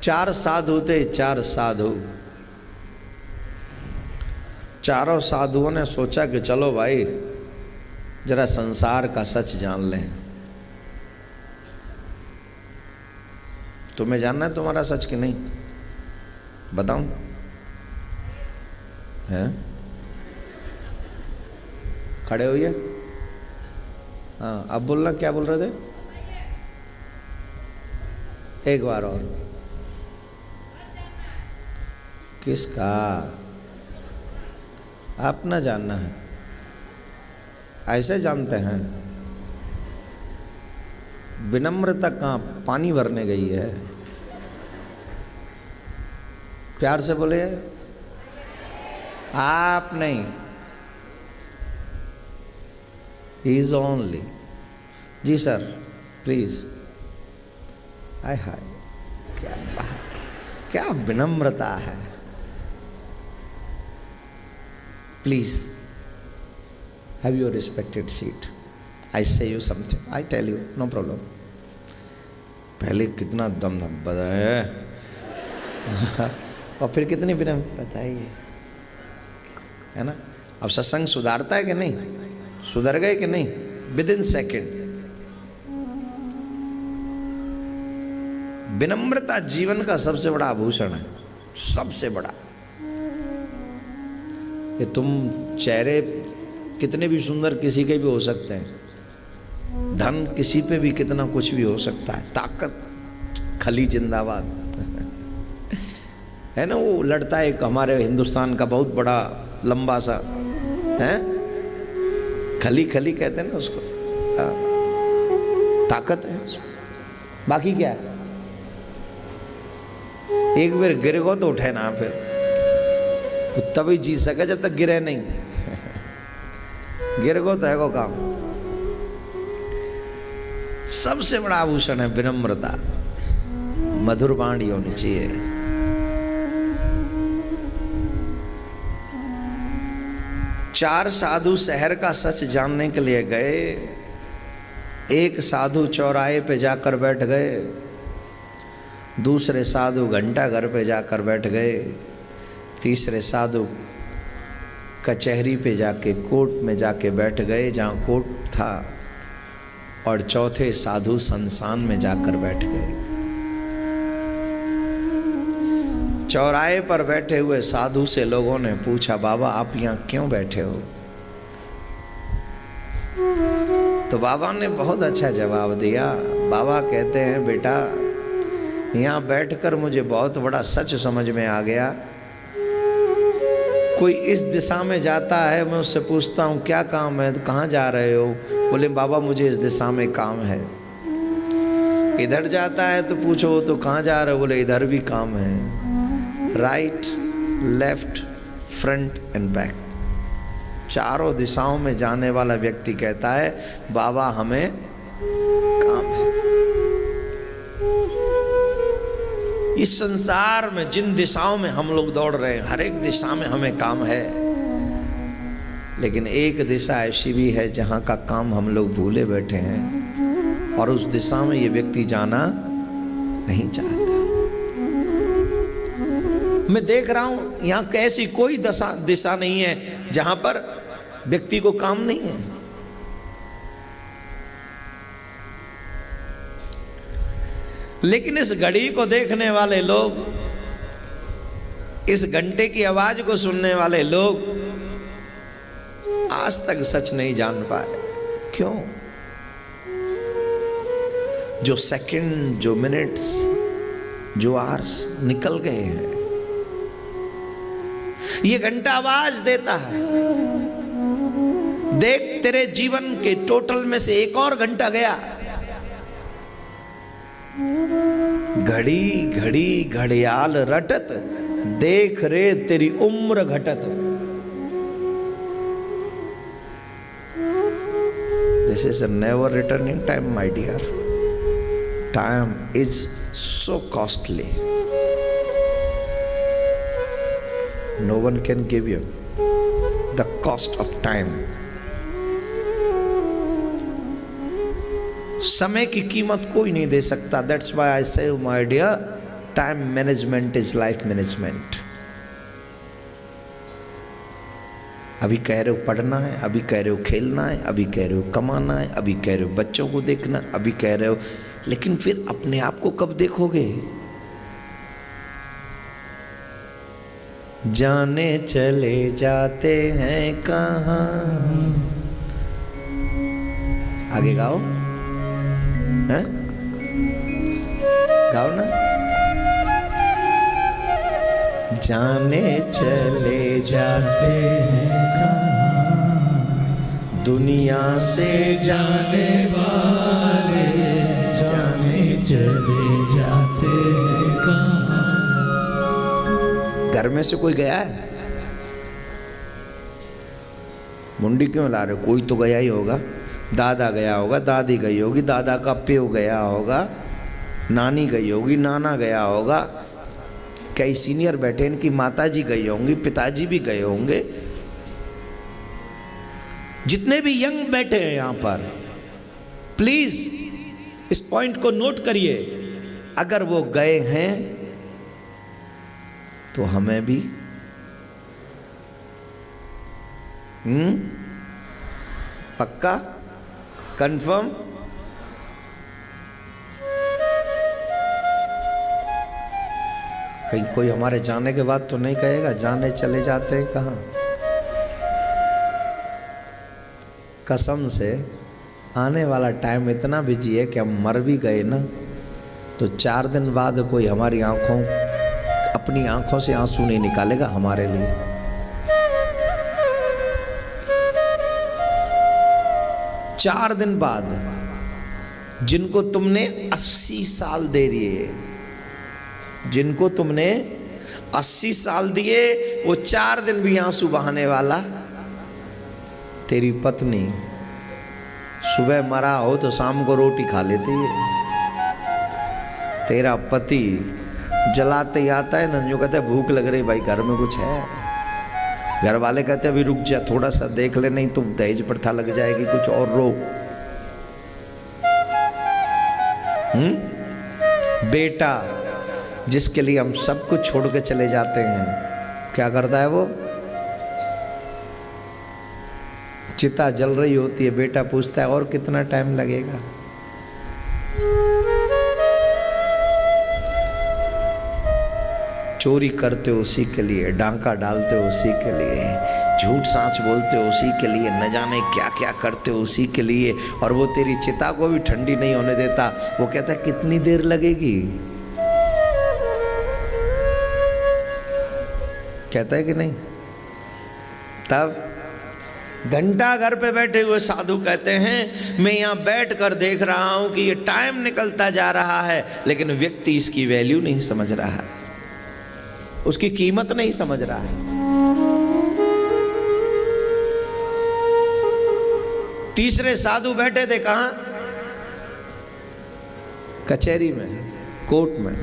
चार साधु थे, चार साधु। चारों साधुओं ने सोचा कि चलो भाई जरा संसार का सच जान लें। तुम्हें जानना है तुम्हारा सच कि नहीं? बताऊं? है? खड़े होइए। हाँ, अब बोलना, क्या बोल रहे थे? एक बार और। किसका? आप ना जानना है, ऐसे जानते हैं। विनम्रता कहाँ पानी भरने गई है? प्यार से बोले। आप नहीं, ही इज ओनली। जी सर, प्लीज। हाय हाय, क्या बात, क्या विनम्रता है। Please have your respected seat. I say you something, I tell you, no problem. पहले कितना दम बताए और फिर कितनी विनम्र बताइए, है ना? अब सत्संग सुधारता है कि नहीं? सुधर गए कि नहीं? With in second. विनम्रता जीवन का सबसे बड़ा आभूषण है, सबसे बड़ा। ये तुम चेहरे कितने भी सुंदर किसी के भी हो सकते हैं, धन किसी पे भी कितना कुछ भी हो सकता है, ताकत खली जिंदाबाद है ना? वो लड़ता है एक हमारे हिंदुस्तान का बहुत बड़ा लंबा सा है, खली खली कहते हैं ना उसको। ताकत है, बाकी क्या है? एक बार गिर गो तो उठे ना, फिर तभी जी सके जब तक गिरे नहीं गिर गो तो है को काम। सबसे बड़ा आभूषण है विनम्रता। मधुर वाणी होनी चाहिए। चार साधु शहर का सच जानने के लिए गए। एक साधु चौराहे पे जाकर बैठ गए, दूसरे साधु घंटा घर पे जाकर बैठ गए, तीसरे साधु कचहरी पे जाके, कोर्ट में जाके बैठ गए जहाँ कोर्ट था, और चौथे साधु शमशान में जाकर बैठ गए। चौराहे पर बैठे हुए साधु से लोगों ने पूछा, बाबा आप यहाँ क्यों बैठे हो? तो बाबा ने बहुत अच्छा जवाब दिया। बाबा कहते हैं, बेटा यहाँ बैठकर मुझे बहुत बड़ा सच समझ में आ गया। कोई इस दिशा में जाता है, मैं उससे पूछता हूँ क्या काम है, तो कहाँ जा रहे हो? बोले बाबा मुझे इस दिशा में काम है। इधर जाता है तो पूछो तो कहाँ जा रहे हो? बोले इधर भी काम है। Right, left, front end back, चारों दिशाओं में जाने वाला व्यक्ति कहता है बाबा हमें काम है। इस संसार में जिन दिशाओं में हम लोग दौड़ रहे हैं, हर एक दिशा में हमें काम है, लेकिन एक दिशा ऐसी भी है जहां का काम हम लोग भूले बैठे हैं, और उस दिशा में ये व्यक्ति जाना नहीं चाहता। मैं देख रहा हूं यहां कैसी कोई दिशा नहीं है जहां पर व्यक्ति को काम नहीं है। लेकिन इस घड़ी को देखने वाले लोग, इस घंटे की आवाज को सुनने वाले लोग आज तक सच नहीं जान पाए। क्यों? जो सेकंड, जो मिनट्स, जो आवर्स निकल गए हैं। ये घंटा आवाज देता है, देख तेरे जीवन के टोटल में से एक और घंटा गया। घड़ी घड़ी घड़ियाल रटत, देख रे तेरी उम्र घटत। This is a never returning time, my dear. Time is so costly. No one can give you the cost of time. समय की कीमत कोई नहीं दे सकता। That's why I say, my dear, time management is life management. अभी कह रहे हो पढ़ना है, अभी कह रहे हो खेलना है, अभी कह रहे हो कमाना है, अभी कह रहे हो बच्चों को देखना, अभी कह रहे हो, लेकिन फिर अपने आप को कब देखोगे? जाने चले जाते हैं कहाँ। आगे गाओ, हैं? गाओ ना। जाने चले जाते हैं कहाँ, दुनिया से जाने वाले जाने चले जाते हैं कहाँ। घर में से कोई गया है? मुंडी क्यों ला रहे हो? कोई तो गया ही होगा। दादा गया होगा, दादी गई होगी, दादा का प्यो गया होगा, नानी गई होगी, नाना गया होगा, कई सीनियर बैठे, इनकी माता जी गई होंगी, पिताजी भी गए होंगे। जितने भी यंग बैठे हैं यहां पर, प्लीज इस पॉइंट को नोट करिए। अगर वो गए हैं तो हमें भी पक्का कंफर्म? कहीं कोई हमारे जाने के बाद तो नहीं कहेगा जाने चले जाते हैं कहाँ? कसम से आने वाला टाइम इतना बिजी है कि हम मर भी गए ना तो 4 दिन बाद कोई हमारी अपनी आंखों से आंसू नहीं निकालेगा हमारे लिए। चार दिन बाद जिनको तुमने 80 साल दे दिए, जिनको तुमने 80 साल दिए, वो 4 दिन भी आंसू बहाने वाला तेरी पत्नी। सुबह मरा हो तो शाम को रोटी खा लेती है। तेरा पति जलाते ही आता है ना, जो कहते हैं भूख लग रही भाई, घर में कुछ है। घर वाले कहते हैं अभी रुक जा, थोड़ा सा देख ले, नहीं तो दहेज प्रथा लग जाएगी, कुछ और रोक। बेटा जिसके लिए हम सब कुछ छोड़ के चले जाते हैं, क्या करता है वो? चिता जल रही होती है, बेटा पूछता है और कितना टाइम लगेगा। चोरी करते हो उसी के लिए, डांका डालते हो उसी के लिए, झूठ सांच बोलते हो उसी के लिए, न जाने क्या क्या करते हो उसी के लिए। और वो तेरी चिता को भी ठंडी नहीं होने देता। वो कहता है कितनी देर लगेगी, कहता है कि नहीं? तब घंटा घर पे बैठे हुए साधु कहते हैं मैं यहाँ बैठ कर देख रहा हूं कि ये टाइम निकलता जा रहा है, लेकिन व्यक्ति इसकी वैल्यू नहीं समझ रहा है, उसकी कीमत नहीं समझ रहा है। तीसरे साधु बैठे थे कहां? कचहरी में, कोर्ट में।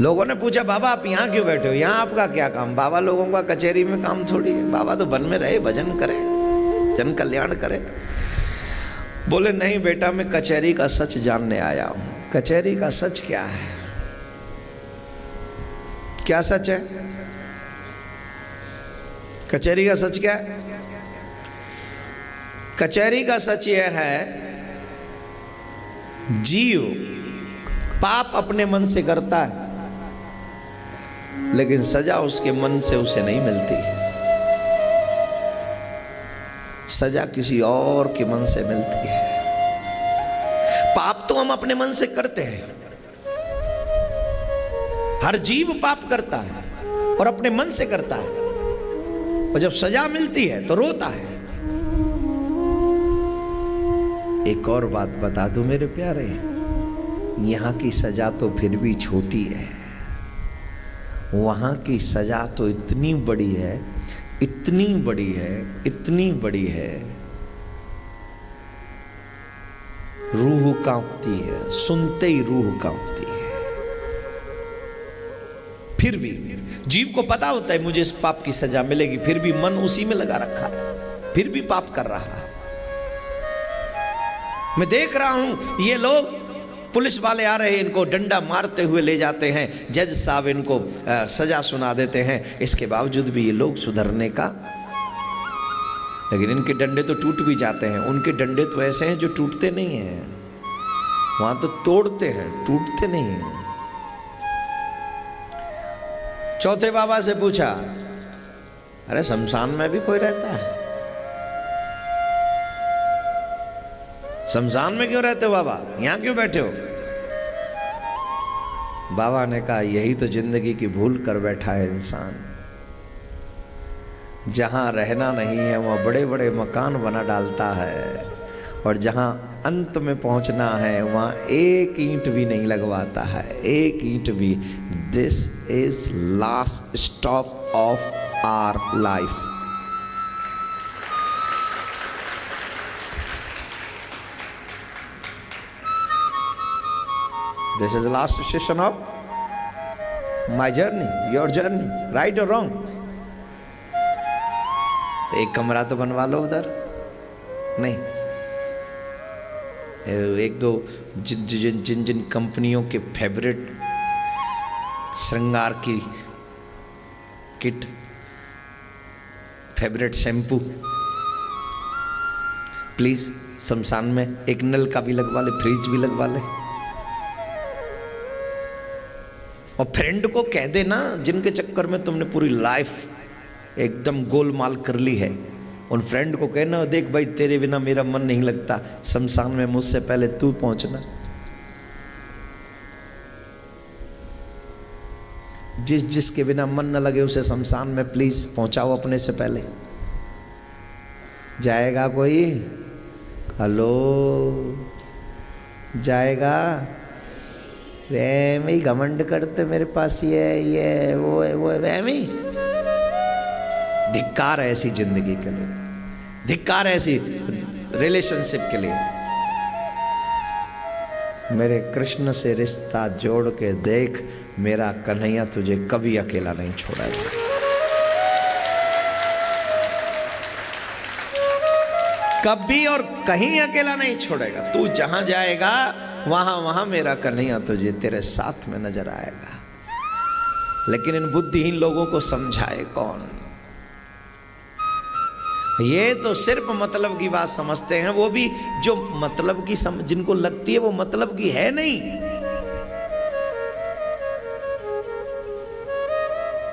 लोगों ने पूछा बाबा आप यहाँ क्यों बैठे हो, यहाँ आपका क्या काम? बाबा लोगों का कचहरी में काम थोड़ी है, बाबा तो वन में रहे, भजन करे, जन कल्याण करे। बोले नहीं बेटा, मैं कचहरी का सच जानने आया हूं। कचहरी का सच क्या है? क्या सच है? कचहरी का सच क्या है? कचहरी का सच यह है, जीव पाप अपने मन से करता है, लेकिन सजा उसके मन से उसे नहीं मिलती। सजा किसी और के मन से मिलती है। पाप तो हम अपने मन से करते हैं, हर जीव पाप करता है और अपने मन से करता है, और जब सजा मिलती है तो रोता है। एक और बात बता दूं मेरे प्यारे, यहां की सजा तो फिर भी छोटी है, वहां की सजा तो इतनी बड़ी है, इतनी बड़ी है, इतनी बड़ी है, रूह कांपती है, सुनते ही रूह कांपती है। फिर भी जीव को पता होता है मुझे इस पाप की सजा मिलेगी, फिर भी मन उसी में लगा रखा है, फिर भी पाप कर रहा है। मैं देख रहा हूं ये लोग पुलिस वाले आ रहे हैं, इनको डंडा मारते हुए ले जाते हैं, जज साहब इनको सजा सुना देते हैं। इसके बावजूद भी ये लोग सुधरने का, लेकिन इनके डंडे तो टूट भी जाते हैं। उनके डंडे तो ऐसे हैं जो टूटते नहीं हैं, वहां तो तोड़ते हैं, टूटते नहीं हैं। चौथे बाबा से पूछा, अरे शमशान में भी कोई रहता है? शमशान में क्यों रहते हो बाबा, यहां क्यों बैठे हो? बाबा ने कहा, यही तो जिंदगी की भूल कर बैठा है इंसान। जहां रहना नहीं है वहां बड़े बड़े मकान बना डालता है, और जहां अंत में पहुंचना है वहां एक ईंट भी नहीं लगवाता है, एक ईंट भी। This is last stop of our life. This is last station of my journey, your journey, right और रॉन्ग। तो एक कमरा तो बनवा लो उधर, नहीं एक दो जिन जिन जिन कंपनियों के फेवरेट श्रृंगार की किट, फेवरेट शैम्पू, प्लीज शमशान में एक नल का भी लगवा ले, फ्रिज भी लगवा ले। और फ्रेंड को कह देना जिनके चक्कर में तुमने पूरी लाइफ एकदम गोलमाल कर ली है, उन फ्रेंड को कहना, देख भाई तेरे बिना मेरा मन नहीं लगता, शमशान में मुझसे पहले तू पहुंचना। जिसके बिना मन न लगे उसे शमशान में प्लीज पहुंचाओ अपने से पहले। जाएगा कोई? हेलो, जाएगा? रेमी घमंड करते मेरे पास ये वो है वो है, रेमी। धिक्कार है ऐसी जिंदगी के लिए, धिक्कार है ऐसी रिलेशनशिप के लिए। मेरे कृष्ण से रिश्ता जोड़ के देख, मेरा कन्हैया तुझे कभी अकेला नहीं छोड़ेगा। कभी और कहीं अकेला नहीं छोड़ेगा। तू जहां जाएगा वहां वहां मेरा कन्हैया तुझे तेरे साथ में नजर आएगा। लेकिन इन बुद्धिहीन लोगों को समझाए कौन? ये तो सिर्फ मतलब की बात समझते हैं, वो भी जो मतलब की जिनको लगती है वो मतलब की है नहीं।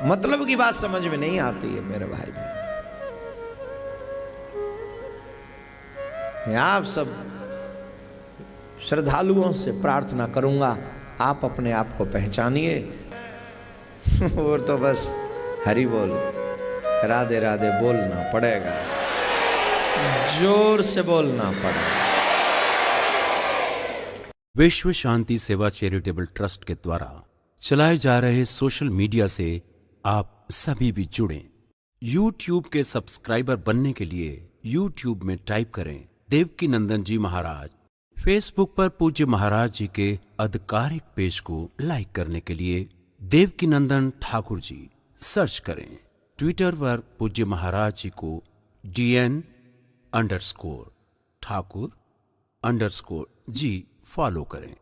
मतलब की बात समझ में नहीं आती है मेरे भाई बहन। मैं आप सब श्रद्धालुओं से प्रार्थना करूंगा, आप अपने आप को पहचानिए। और तो बस हरि बोल, राधे राधे बोलना पड़ेगा, जोर से बोलना पड़ेगा। विश्व शांति सेवा चैरिटेबल ट्रस्ट के द्वारा चलाए जा रहे सोशल मीडिया से आप सभी भी जुड़ें। YouTube के सब्सक्राइबर बनने के लिए YouTube में टाइप करें देवकीनंदन जी महाराज। फेसबुक पर पूज्य महाराज जी के आधिकारिक पेज को लाइक करने के लिए देवकीनंदन ठाकुर जी सर्च करें। ट्विटर पर पूज्य महाराज जी को DN_ठाकुर_जी फॉलो करें।